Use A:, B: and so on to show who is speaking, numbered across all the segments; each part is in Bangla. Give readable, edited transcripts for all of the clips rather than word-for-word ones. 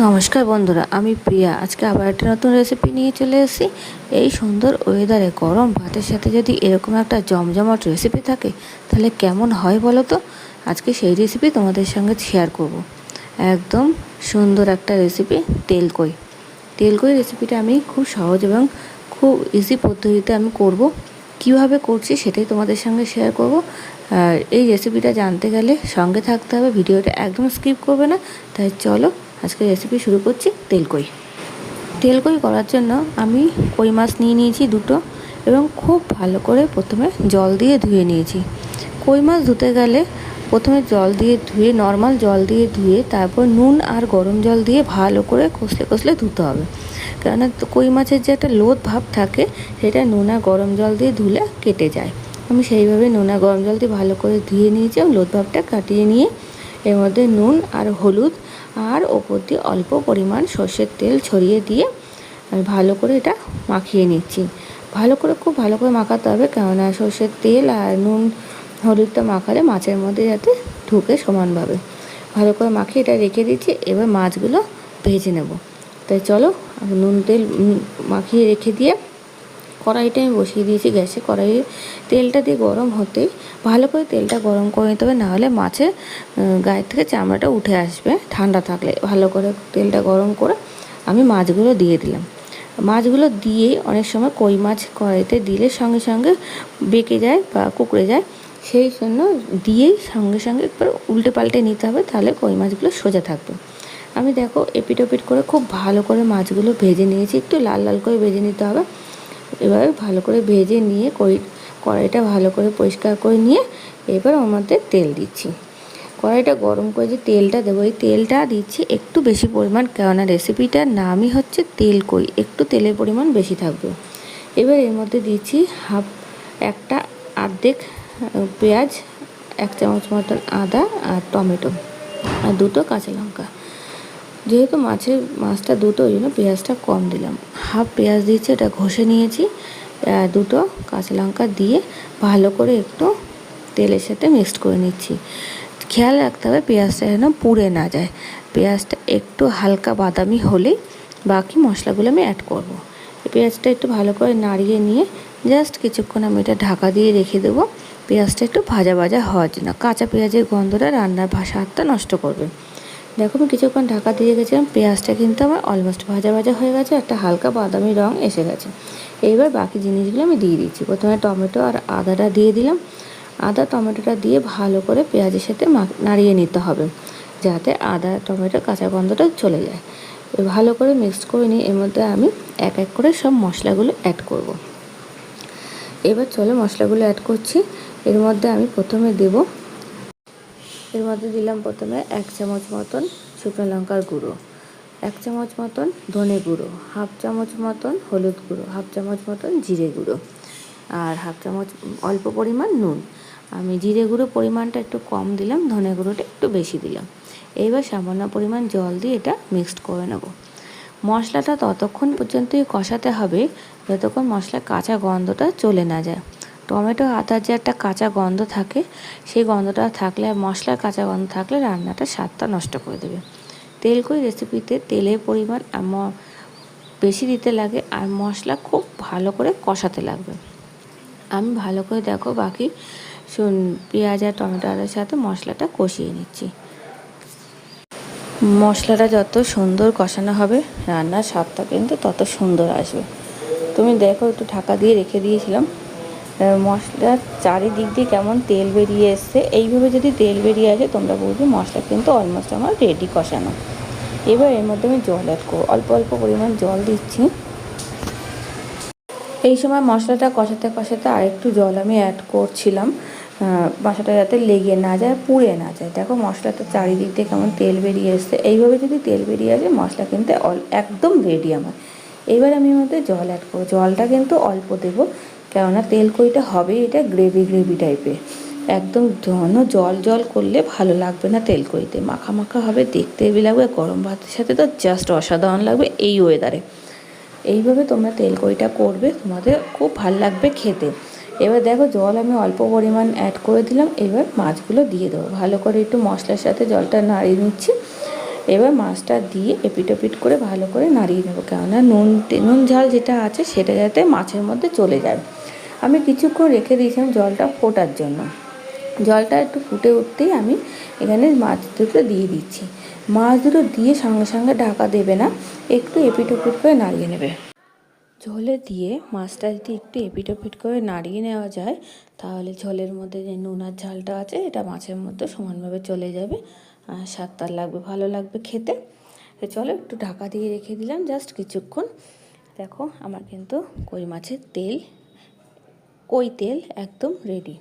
A: নমস্কার বন্ধুরা, আমি প্রিয়া। আজকে আবার একটা নতুন রেসিপি নিয়ে চলে এসেছি। এই সুন্দর ওয়েদারে গরম ভাতের সাথে যদি এরকম একটা জমজমাট রেসিপি থাকে তাহলে কেমন হয় বলো তো। আজকে সেই রেসিপি তোমাদের সঙ্গে শেয়ার করব। একদম সুন্দর একটা রেসিপি, তেলকই। তেলকই রেসিপিটা আমি খুব সহজ এবং খুব ইজি পদ্ধতিতে আমি করব। কিভাবে করছি সেটাই তোমাদের সঙ্গে শেয়ার করব। আর এই রেসিপিটা জানতে গেলে সঙ্গে থাকতে হবে, ভিডিওটা একদম স্কিপ করবে না। তাই চলো আজকে রেসিপি শুরু করছি। তেলকই করার জন্য আমি কই মাছ নিয়ে নিয়েছি দুটো, এবং খুব ভালো করে প্রথমে জল দিয়ে ধুয়ে নিয়েছি। কই মাছ ধুতে গেলে প্রথমে জল দিয়ে ধুয়ে, নর্মাল জল দিয়ে ধুয়ে, তারপর নুন আর গরম জল দিয়ে ভালো করে কষলে কষলে ধুতে হবে। কেননা কই মাছের যে একটা লোদ ভাব থাকে সেটা নুন আর গরম জল দিয়ে ধুলে কেটে যায়। আমি সেইভাবে নুন আর গরম জল দিয়ে ভালো করে ধুয়ে নিয়েছি এবং লোদ ভাবটা কাটিয়ে নিয়ে এর মধ্যে নুন আর হলুদ আর ওপর দিয়ে অল্প পরিমাণ সর্ষের তেল ছড়িয়ে দিয়ে আমি ভালো করে এটা মাখিয়ে নিচ্ছি। খুব ভালো করে মাখাতে হবে, কেননা সর্ষের তেল আর নুন হলুদটা মাখালে মাছের মধ্যে যাতে ঢুকে সমানভাবে। ভালো করে মাখিয়ে এটা রেখে দিচ্ছি। এবার মাছগুলো ভেজে নেব। তাই চলো, নুন তেল মাখিয়ে রেখে দিয়ে কড়াইটা আমি বসিয়ে দিয়েছি গ্যাসে। কড়াইয়ে তেলটা দিয়ে গরম হতেই ভালো করে তেলটা গরম করে নিতে হবে, নাহলে মাছের গায়ের থেকে চামড়াটা উঠে আসবে ঠান্ডা থাকলে। ভালো করে তেলটা গরম করে আমি মাছগুলো দিয়ে দিলাম। মাছগুলো দিয়ে অনেক সময় কই মাছ কড়াইতে দিলে সঙ্গে সঙ্গে বেঁকে যায় বা কুঁকড়ে যায়, সেই জন্য দিয়েই সঙ্গে সঙ্গে একবার উল্টে পাল্টে নিতে হবে, তাহলে কই মাছগুলো সোজা থাকবে। আমি দেখো এপিট ওপিট করে খুব ভালো করে মাছগুলো ভেজে নিয়েছি, একটু লাল লাল করে ভেজে নিতে হবে। এবার ভালো করে ভেজে নিয়ে কড়াইটা ভালো করে পরিষ্কার করে নিয়ে এবার ওর মধ্যে তেল দিচ্ছি। কড়াইটা গরম করে যে তেলটা দেবো, এই তেলটা দিচ্ছি একটু বেশি পরিমাণ, কেননা রেসিপিটার নামই হচ্ছে তেলকই, একটু তেলের পরিমাণ বেশি থাকবে। এবার এর মধ্যে দিচ্ছি একটা অর্ধেক পেঁয়াজ, 1 চামচ মতন আদা আর টমেটো আর দুটো কাঁচা লঙ্কা। যেহেতু মাছটা দুটো, ওই জন্য পেঁয়াজটা কম দিলাম। হাফ পেঁয়াজ দিয়েছি, এটা ঘষে নিয়েছি। দুটো কাঁচা লঙ্কা দিয়ে ভালো করে একটু তেলের সাথে মিক্সড করে নিচ্ছি। খেয়াল রাখতে হবে পেঁয়াজটা যেন পুড়ে না যায়। পেঁয়াজটা একটু হালকা বাদামি হলেই বাকি মশলাগুলো আমি অ্যাড করব। পেঁয়াজটা একটু ভালো করে নাড়িয়ে নিয়ে জাস্ট কিছুক্ষণ আমি এটা ঢাকা দিয়ে রেখে দেবো। পেঁয়াজটা একটু ভাজা ভাজা হওয়ার জন্য, কাঁচা পেঁয়াজের গন্ধটা রান্নার স্বাদটা নষ্ট করবে। দেখো আমি কিছুক্ষণ ঢাকা দিয়ে গেছিলাম, পেঁয়াজটা কিন্তু আমার অলমোস্ট ভাজা ভাজা হয়ে গেছে, একটা হালকা বাদামি রঙ এসে গেছে। এইবার বাকি জিনিসগুলো আমি দিয়ে দিচ্ছি। প্রথমে টমেটো আর আদাটা দিয়ে দিলাম। আদা টমেটোটা দিয়ে ভালো করে পেঁয়াজের সাথে নাড়িয়ে নিতে হবে, যাতে আদা টমেটো কাঁচা গন্ধটা চলে যায়। ভালো করে মিক্সড করে নিয়ে এর মধ্যে আমি এক এক করে সব মশলাগুলো অ্যাড করব। এবার চলো মশলাগুলো অ্যাড করছি। এর মধ্যে আমি প্রথমে দিলাম প্রথমে 1 চামচ মতন শুকনো লঙ্কার গুঁড়ো, 1 চামচ মতন ধনে গুঁড়ো, হাফ চামচ মতন হলুদ গুঁড়ো, হাফ চামচ মতন জিরে গুঁড়ো, আর হাফ চামচ অল্প পরিমাণ নুন। আমি জিরে গুঁড়ো পরিমাণটা একটু কম দিলাম, ধনে গুঁড়োটা একটু বেশি দিলাম। এইবার সামান্য পরিমাণ জল দিয়ে এটা মিক্সড করে নেব। মশলাটা ততক্ষণ পর্যন্তই কষাতে হবে যতক্ষণ মশলার কাঁচা গন্ধটা চলে না যায়। টমেটো আদার যে একটা কাঁচা গন্ধ থাকে, সেই গন্ধটা থাকলে আর মশলার কাঁচা গন্ধ থাকলে রান্নাটা স্বাদটা নষ্ট করে দেবে। তেলকই রেসিপিতে তেলের পরিমাণ বেশি দিতে লাগে আর মশলা খুব ভালো করে কষাতে লাগবে। আমি ভালো করে দেখো বাকি পেঁয়াজ আর টমেটো আদার সাথে মশলাটা কষিয়ে নিচ্ছি। মশলাটা যত সুন্দর কষানো হবে রান্নার স্বাদটা কিন্তু তত সুন্দর আসবে। তুমি দেখো একটু ঢাকা দিয়ে রেখে দিয়েছিলাম, মশলার চারিদিক দিয়ে কেমন তেল বেরিয়ে এসছে। এইভাবে যদি তেল বেরিয়ে আসে তোমরা বুঝবে মশলা কিন্তু অলমোস্ট আমার রেডি কষানো। এবার এর মধ্যে আমি জল অ্যাড করবো, অল্প অল্প পরিমাণ জল দিচ্ছি। এই সময় মশলাটা কষাতে কষাতে আরেকটু জল আমি অ্যাড করছিলাম, মশলাটা যাতে লেগে না যায়, পুড়ে না যায়। দেখো মশলাটা চারিদিক দিয়ে কেমন তেল বেরিয়ে এসছে। এইভাবে যদি তেল বেরিয়ে আসে মশলা কিন্তু একদম রেডি আমার। এবার আমি এর মধ্যে জল অ্যাড করবো। জলটা কিন্তু অল্প দেবো, কেননা তেলকইটা হবে এটা গ্রেভি টাইপের। একদম ঘন জল করলে ভালো লাগবে না, তেলকইতে মাখা মাখা হবে, দেখতে হেভি লাগবে। গরম ভাতের সাথে তো জাস্ট অসাধারণ লাগবে এই ওয়েদারে। এইভাবে তোমরা তেলকইটা করবে, তোমাদের খুব ভালো লাগবে খেতে। এবার দেখো জল আমি অল্প পরিমাণ অ্যাড করে দিলাম। এবার মাছগুলো দিয়ে দেবো, ভালো করে একটু মশলার সাথে জলটা নাড়িয়ে নিচ্ছি। এবার মাছটা দিয়ে এপিট করে ভালো করে নাড়িয়ে নেবো, কেননা নুন ঝাল যেটা আছে সেটা যাতে মাছের মধ্যে চলে যায়। আমি কিছুক্ষণ রেখে দিয়েছিলাম জলটা ফোটার জন্য। জলটা একটু ফুটে উঠতেই আমি এখানে মাছ দুটো দিয়ে দিচ্ছি। মাছ দুটো দিয়ে সঙ্গে সঙ্গে ঢাকা দেবে না, একটু এপিট ওপিট করে নাড়িয়ে নেবে। ঝোলে দিয়ে মাছটা যদি একটু এপিট ওপিট করে নাড়িয়ে নেওয়া যায়, তাহলে ঝোলের মধ্যে যে নুন আর ঝালটা আছে এটা মাছের মধ্যে সমানভাবে চলে যাবে, আর স্বাদটা লাগবে, ভালো লাগবে খেতে। তো চলো একটু ঢাকা দিয়ে রেখে দিলাম জাস্ট কিছুক্ষণ। দেখো আমার কিন্তু কই মাছের কই তেল একদম রেডি।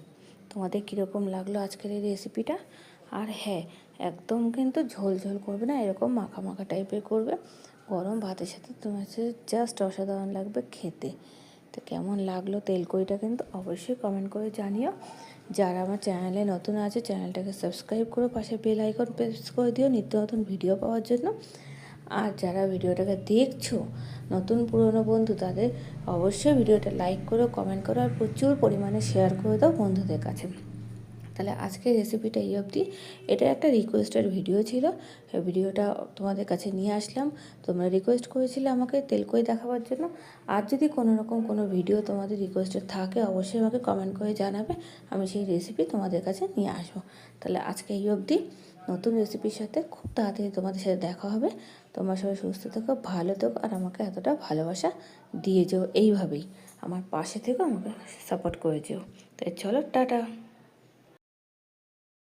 A: তোমাদের কীরকম লাগলো আজকের এই রেসিপিটা? আর হ্যাঁ, একদম কিন্তু ঝোল ঝোল করবে না, এরকম মাখা মাখা টাইপের করবে। গরম ভাতের সাথে তোমার জাস্ট অসাধারণ লাগবে খেতে। তো কেমন লাগলো তেলকইটা কিন্তু অবশ্যই কমেন্ট করে জানিও। যারা আমার চ্যানেলে নতুন আছে চ্যানেলটাকে সাবস্ক্রাইব করে পাশে বেল আইকন প্রেস করে দিও নিত্য নতুন ভিডিও পাওয়ার জন্য। আর যারা ভিডিওটাকে দেখছো নতুন পুরনো বন্ধু, তাদের অবশ্যই ভিডিওটা লাইক করো, কমেন্ট করো, আর প্রচুর পরিমাণে শেয়ার করে দাও বন্ধুদের কাছে। তাহলে আজকের রেসিপিটা এই অবধি। এটা একটা রিকোয়েস্টের ভিডিও ছিল, এই ভিডিওটা তোমাদের কাছে নিয়ে আসলাম। তোমরা রিকোয়েস্ট করেছিলে আমাকে তেলকই দেখাবার জন্য। আর যদি কোনো রকম কোনো ভিডিও তোমাদের রিকোয়েস্টেড থাকে অবশ্যই আমাকে কমেন্ট করে জানাবে, আমি সেই রেসিপি তোমাদের কাছে নিয়ে আসবো। তাহলে আজকে এই অবধি, নতুন রেসিপির সাথে খুব তাড়াতাড়ি তোমাদের সাথে দেখা হবে। তোমরা সবাই সুস্থ থেকো, ভালো থেকো, আর আমাকে এতটা ভালোবাসা দিয়ে যেও, এইভাবেই আমার পাশে থেকো, আমাকে সাপোর্ট করে যেও। তাই চলো, টাটা।